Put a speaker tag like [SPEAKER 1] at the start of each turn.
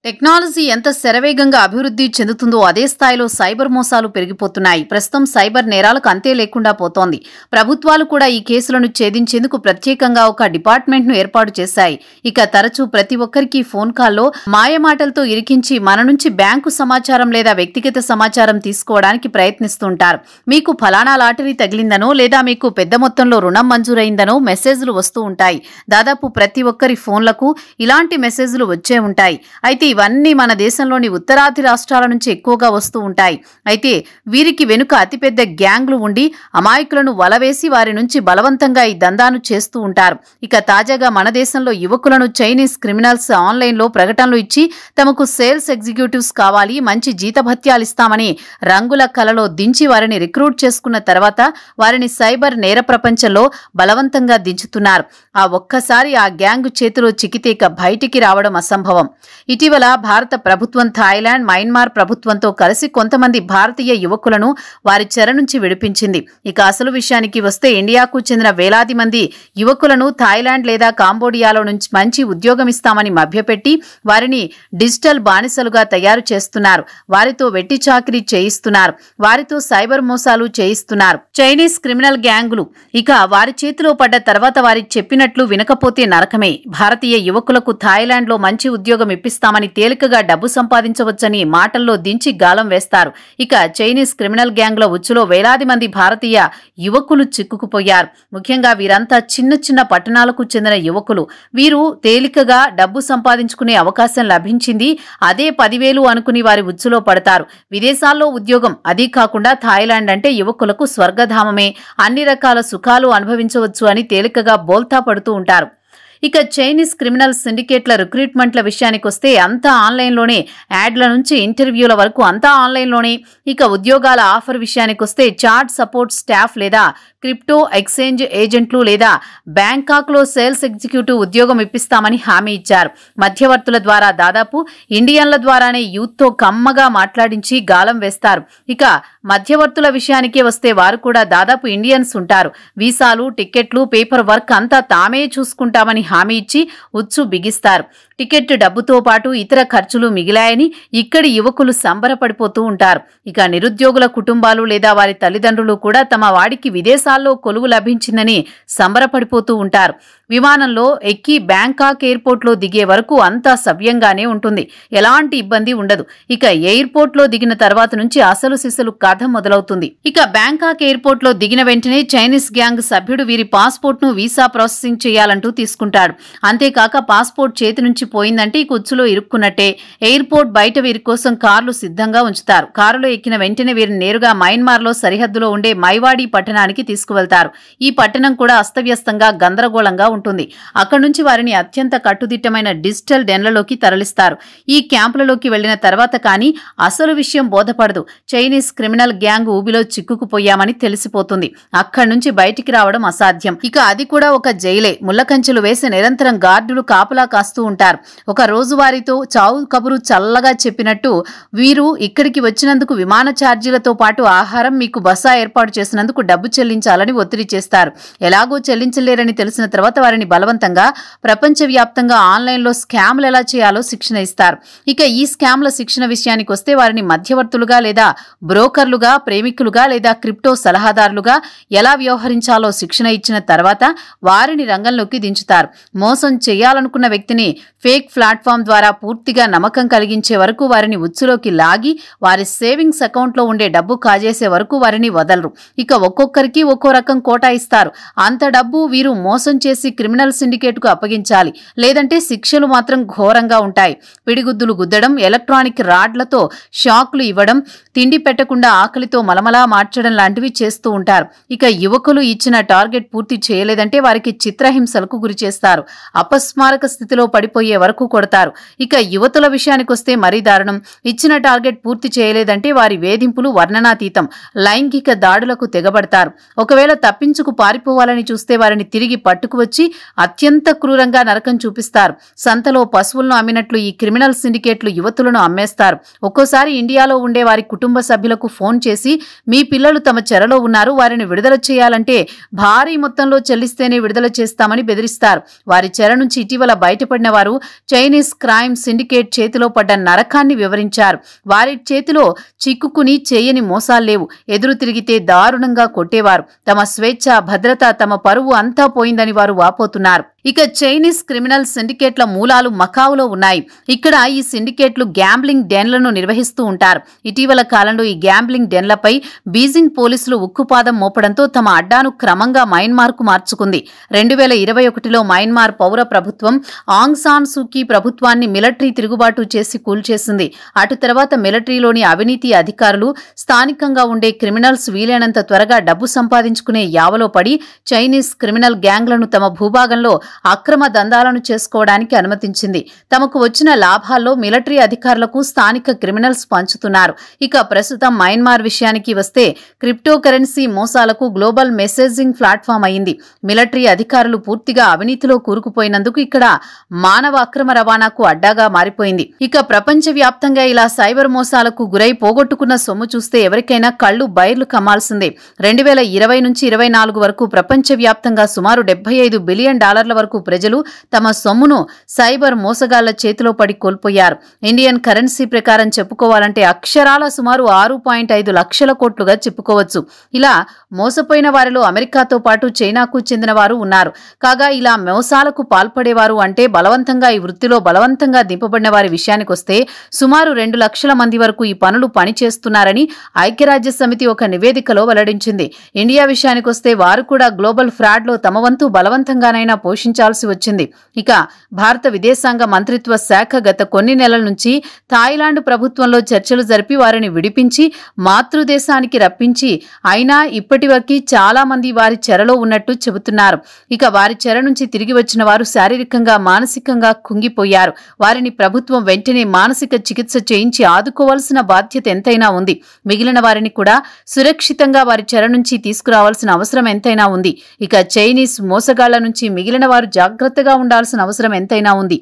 [SPEAKER 1] Technology ఎంత శరవేగంగా అభివృద్ధి చెందుతుందో అదే స్థాయిలో సైబర్ మోసాలు పెరిగిపోతున్నాయి. ప్రస్తుతం సైబర్ నేరాలకు అంతే లేకుండా పోతోంది. ప్రభుత్వాలు కూడా ఈ కేసులను ఛేదించేందుకు ప్రత్యేకంగా ఒక డిపార్ట్మెంట్ను ఏర్పాటు చేశాయి. ఇక తరచూ ప్రతి ఒక్కరికి ఫోన్ కాల్లో మాయమాటలతో ఇరికించి మన నుంచి బ్యాంకు సమాచారం లేదా వ్యక్తిగత సమాచారం తీసుకోవడానికి ప్రయత్నిస్తుంటారు. మీకు ఫలానా లాటరీ తగిలిందనో లేదా మీకు పెద్ద మొత్తంలో రుణం మంజూరైందనో మెసేజ్లు వస్తూ ఉంటాయి. దాదాపు ప్రతి ఒక్కరి ఫోన్లకు ఇలాంటి మెసేజ్లు వచ్చే ఉంటాయి. అయితే ఇవన్నీ మన దేశంలోని ఉత్తరాది రాష్ట్రాల నుంచి ఎక్కువగా వస్తూ ఉంటాయి. అయితే వీరికి వెనుక అతిపెద్ద గ్యాంగ్లు ఉండి అమాయకులను వలవేసి వారి నుంచి బలవంతంగా ఈ దందాను చేస్తూ ఉంటారు. ఇక తాజాగా మన దేశంలో యువకులను చైనీస్ క్రిమినల్స్ ఆన్లైన్లో ప్రకటనలు ఇచ్చి తమకు సేల్స్ ఎగ్జిక్యూటివ్స్ కావాలి, మంచి జీతభత్యాలు ఇస్తామని రంగుల కలలో దించి వారిని రిక్రూట్ చేసుకున్న తర్వాత వారిని సైబర్ నేర ప్రపంచంలో బలవంతంగా దించుతున్నారు. ఆ ఒక్కసారి ఆ గ్యాంగ్ చేతిలో చిక్కితే ఇక బయటికి రావడం అసంభవం. ఇటీవల భారత ప్రభుత్వం థాయిలాండ్, మయన్మార్ ప్రభుత్వంతో కలిసి కొంతమంది భారతీయ యువకులను వారి చెర నుంచి విడిపించింది. ఇక అసలు విషయానికి వస్తే ఇండియాకు చెందిన వేలాది మంది యువకులను థాయిలాండ్ లేదా కాంబోడియాలో నుంచి మంచి ఉద్యోగం ఇస్తామని మభ్యపెట్టి వారిని డిజిటల్ బానిసలుగా తయారు చేస్తున్నారు. వారితో వెట్టి చాకిరీ చేయిస్తున్నారు. వారితో సైబర్ మోసాలు చేయిస్తున్నారు చైనీస్ క్రిమినల్ గ్యాంగులు. ఇక వారి చేతిలో పడ్డ తర్వాత వారి చెప్పినట్లు వినకపోతే నరకమే. భారతీయ యువకులకు థాయిలాండ్లో మంచి ఉద్యోగం ఇప్పిస్తామని తేలికగా డబ్బు సంపాదించవచ్చని మాటల్లో దించి గాలం వేస్తారు. ఇక చైనీస్ క్రిమినల్ గ్యాంగ్ల ఉచ్చులో వేలాది మంది భారతీయ యువకులు చిక్కుకుపోయారు. ముఖ్యంగా వీరంతా చిన్న చిన్న పట్టణాలకు చెందిన యువకులు. వీరు తేలికగా డబ్బు సంపాదించుకునే అవకాశం లభించింది. అదే 10,000 అనుకుని వారి ఉచ్చులో పడతారు. విదేశాల్లో ఉద్యోగం, అదీ కాకుండా థాయిలాండ్ అంటే యువకులకు స్వర్గధామమే, అన్ని రకాల సుఖాలు అనుభవించవచ్చు అని తేలికగా బోల్తా పడుతూ ఉంటారు. ఇక చైనీస్ క్రిమినల్ సిండికేట్ల రిక్రూట్మెంట్ల విషయానికొస్తే అంతా ఆన్లైన్లోనే. యాడ్ల నుంచి ఇంటర్వ్యూల వరకు అంతా ఆన్లైన్లోనే. ఇక ఉద్యోగాల ఆఫర్ విషయానికొస్తే చాట్ సపోర్ట్ స్టాఫ్ లేదా క్రిప్టో ఎక్స్చేంజ్ ఏజెంట్లు లేదా బ్యాంకాక్లో సేల్స్ ఎగ్జిక్యూటివ్ ఉద్యోగం ఇప్పిస్తామని హామీ ఇచ్చారు. మధ్యవర్తుల ద్వారా దాదాపు ఇండియన్ల ద్వారానే యూత్తో కమ్మగా మాట్లాడించి గాలం వేస్తారు. ఇక మధ్యవర్తుల విషయానికే వస్తే వారు కూడా దాదాపు ఇండియన్స్ ఉంటారు. వీసాలు, టికెట్లు, పేపర్ వర్క్ అంతా తామే చూసుకుంటామని హామీ ఇచ్చి ఉచ్చు బిగిస్తారు. టికెట్ డబ్బుతో పాటు ఇతర ఖర్చులు మిగిలాయని ఇక్కడి యువకులు సంబరపడిపోతూ ఉంటారు. ఇక నిరుద్యోగుల కుటుంబాలు లేదా వారి తల్లిదండ్రులు కూడా తమ వాడికి విదేశాల్లో కొలువు లభించిందని సంబరపడిపోతూ ఉంటారు. విమానంలో ఎక్కి బ్యాంకాక్ ఎయిర్పోర్ట్లో దిగే వరకు అంతా సవ్యంగానే ఉంటుంది. ఎలాంటి ఇబ్బంది ఉండదు. ఇక ఎయిర్పోర్ట్లో దిగిన తర్వాత నుంచి అసలు సిసలు కథ మొదలవుతుంది. ఇక బ్యాంకాక్ ఎయిర్పోర్ట్లో దిగిన వెంటనే చైనీస్ గ్యాంగ్ సభ్యుడు వీరి పాస్పోర్ట్ను వీసా ప్రాసెసింగ్ చేయాలంటూ తీసుకుంటాడు. అంతేకాక పాస్పోర్ట్ చేతి నుంచి పోయిందంటే ఈ కుచ్చులో ఇరుక్కున్నట్టే. ఎయిర్పోర్ట్ బయట వీరి కోసం కార్లు సిద్ధంగా ఉంచుతారు. కారులో ఎక్కిన వెంటనే వీరిని నేరుగా మయన్మార్లో సరిహద్దులో ఉండే మైవాడి పట్టణానికి తీసుకువెళ్తారు. ఈ పట్టణం కూడా అస్తవ్యస్తంగా గందరగోళంగా ఉంటుంది. అక్కడి నుంచి వారిని అత్యంత కట్టుదిట్టమైన డిజిటల్ డెన్లలోకి తరలిస్తారు. ఈ క్యాంపులలోకి వెళ్లిన తర్వాత కానీ అసలు విషయం బోధపడదు. చైనీస్ క్రిమినల్ గ్యాంగ్ ఊబిలో చిక్కుకుపోయామని తెలిసిపోతుంది. అక్కడి నుంచి బయటికి రావడం అసాధ్యం. ఇక అది కూడా ఒక జైలే. ముళ్లకంచెలు వేసి నిరంతరం గార్డులు కాపలా కాస్తూ ఉంటారు. ఒక రోజు వారితో చావు కబురు చల్లగా చెప్పినట్టు వీరు ఇక్కడికి వచ్చినందుకు విమాన ఛార్జీలతో పాటు ఆహారం, మీకు బస ఏర్పాటు చేసినందుకు డబ్బు చెల్లించాలని ఒత్తిడి చేస్తారు. ఎలాగో చెల్లించలేరని తెలిసిన తర్వాత వారిని బలవంతంగా ప్రపంచవ్యాప్తంగా ఆన్లైన్లో స్కామ్లు ఎలా చేయాలో శిక్షణ ఇస్తారు. ఇక ఈ స్కామ్ల శిక్షణ విషయానికి వస్తే వారిని మధ్యవర్తులుగా లేదా బ్రోకర్లుగా, ప్రేమికులుగా లేదా క్రిప్టో సలహాదారులుగా ఎలా వ్యవహరించాలో శిక్షణ ఇచ్చిన తర్వాత వారిని రంగంలోకి దించుతారు. మోసం చేయాలనుకున్న వ్యక్తిని ఫేక్ ప్లాట్ఫామ్ ద్వారా పూర్తిగా నమ్మకం కలిగించే వరకు వారిని ఉచ్చులోకి లాగి వారి సేవింగ్స్ అకౌంట్లో ఉండే డబ్బు కాజేసే వరకు వారిని వదలరు. ఇక ఒక్కొక్కరికి ఒక్కో రకం కోటా ఇస్తారు. అంత డబ్బు వీరు మోసం చేసి క్రిమినల్ సిండికేట్కు అప్పగించాలి. లేదంటే శిక్షలు మాత్రం ఘోరంగా ఉంటాయి. పిడిగుద్దులు గుద్దడం, ఎలక్ట్రానిక్ రాడ్లతో షాక్లు ఇవ్వడం, తిండి పెట్టకుండా ఆకలితో మలమలా మార్చడం లాంటివి చేస్తూ ఉంటారు. ఇక యువకులు ఇచ్చిన టార్గెట్ పూర్తి చేయలేదంటే వారికి చిత్రహింసలకు గురి చేస్తారు. అపస్మారక స్థితిలో పడిపోయే వరకు కొడతారు. ఇక యువతుల విషయానికొస్తే మరీ దారుణం. ఇచ్చిన టార్గెట్ పూర్తి చేయలేదంటే వారి వేధింపులు వర్ణనాతీతం. లైంగిక దాడులకు తెగబడతారు. ఒకవేళ తప్పించుకు పారిపోవాలని చూస్తే వారిని తిరిగి పట్టుకువచ్చి అత్యంత క్రూరంగా నరకం చూపిస్తారు. సంతలో పశువులను అమ్మినట్లు ఈ క్రిమినల్ సిండికేట్లు యువతులను అమ్మేస్తారు. ఒక్కోసారి ఇండియాలో ఉండే వారి కుటుంబ సభ్యులకు ఫోన్ చేసి మీ పిల్లలు తమ చెరలో ఉన్నారు, వారిని విడుదల చేయాలంటే భారీ మొత్తంలో చెల్లిస్తేనే విడుదల చేస్తామని బెదిరిస్తారు. వారి చెర నుంచి ఇటీవల బయటపడిన వారు చైనీస్ క్రైమ్ సిండికేట్ చేతిలో పడ్డ నరకాన్ని వివరించారు. వారి చేతిలో చిక్కుకుని చేయని మోసాలు లేవు. ఎదురు తిరిగితే దారుణంగా కొట్టేవారు. తమ స్వేచ్ఛ, భద్రత, తమ పరువు అంతా పోయిందని వారు వాపోతున్నారు. ఇక చైనీస్ క్రిమినల్ సిండికేట్ల మూలాలు మకావులో ఉన్నాయి. ఇక్కడ ఈ సిండికేట్లు గ్యాంబ్లింగ్ డెన్లను నిర్వహిస్తూ ఉంటారు. ఇటీవల కాలంలో ఈ గ్యాంబ్లింగ్ డెన్లపై బీజింగ్ పోలీసులు ఉక్కుపాదం మోపడంతో తమ అడ్డాను క్రమంగా మయన్మార్కు మార్చుకుంది. 2021లో మయన్మార్ పౌర ప్రభుత్వం ఆంగ్ సాన్ సూకీ ప్రభుత్వాన్ని మిలిటరీ తిరుగుబాటు చేసి కూల్చేసింది. అటు తర్వాత మిలిటరీలోని అవినీతి అధికారులు స్థానికంగా ఉండే క్రిమినల్స్ వీలైనంత త్వరగా డబ్బు సంపాదించుకునే యావలో పడి చైనీస్ క్రిమినల్ గ్యాంగ్లను తమ భూభాగంలో అక్రమ దందాలను చేసుకోవడానికి అనుమతించింది. తమకు వచ్చిన లాభాల్లో మిలిటరీ అధికారులకు స్థానిక క్రిమినల్స్ పంచుతున్నారు. ఇక ప్రస్తుతం మయన్మార్ విషయానికి వస్తే క్రిప్టో కరెన్సీ మోసాలకు గ్లోబల్ మెసేజింగ్ ప్లాట్ఫామ్ అయింది. మిలిటరీ అధికారులు పూర్తిగా అవినీతిలో కూరుకుపోయినందుకు ఇక్కడ మానవ అక్రమ రవాణాకు అడ్డాగా మారిపోయింది. ఇక ప్రపంచవ్యాప్తంగా ఇలా సైబర్ మోసాలకు గురై పోగొట్టుకున్న సొమ్ము చూస్తే ఎవరికైనా కళ్లు బైర్లు కమ్మాల్సిందే. 2020 నుంచి 24 వరకు ప్రపంచవ్యాప్తంగా సుమారు $75 బిలియన్ వరకు ప్రజలు తమ సొమ్మును సైబర్ మోసగాళ్ల చేతిలో పడి కోల్పోయారు. ఇండియన్ కరెన్సీ ప్రకారం చెప్పుకోవాలంటే అక్షరాల సుమారు 6.5 లక్షల కోట్లుగా చెప్పుకోవచ్చు. ఇలా మోసపోయిన వారిలో అమెరికాతో పాటు చైనాకు చెందిన వారు ఉన్నారు. కాగా ఇలా మోసాలకు పాల్పడేవారు అంటే బలవంతంగా ఈ వృత్తిలో బలవంతంగా దింపబడిన వారి విషయానికొస్తే సుమారు 2 లక్షల మంది వరకు ఈ పనులు పనిచేస్తున్నారని ఐక్యరాజ్య సమితి ఒక నివేదికలో వెల్లడించింది. ఇండియా విషయానికొస్తే వారు కూడా గ్లోబల్ ఫ్రాడ్లో తమ వంతు బలవంతంగానైనా పోషించాల్సి వచ్చింది. ఇక భారత విదేశాంగ మంత్రిత్వ శాఖ గత కొన్ని నెలల నుంచి థాయిలాండ్ ప్రభుత్వంలో చర్చలు జరిపి వారిని విడిపించి మాతృదేశానికి రప్పించి అయినా ఇప్పటివరకు చాలా మంది వారి చెరలో ఉన్నట్టు చెబుతున్నారు. ఇక వారి చెర నుంచి తిరిగి వచ్చిన వారు శారీరకంగా, మానసికంగా కుంగిపోయారు. వారిని ప్రభుత్వం వెంటనే మానసిక చికిత్స చేయించి ఆదుకోవాల్సిన బాధ్యత ఎంతైనా ఉంది. మిగిలిన వారిని కూడా సురక్షితంగా వారి చెర నుంచి తీసుకురావాల్సిన అవసరం ఎంతైనా ఉంది. ఇక చైనీస్ మోసగాళ్ల నుంచి మిగిలిన వారు జాగ్రత్తగా ఉండాల్సిన అవసరం ఎంతైనా ఉంది.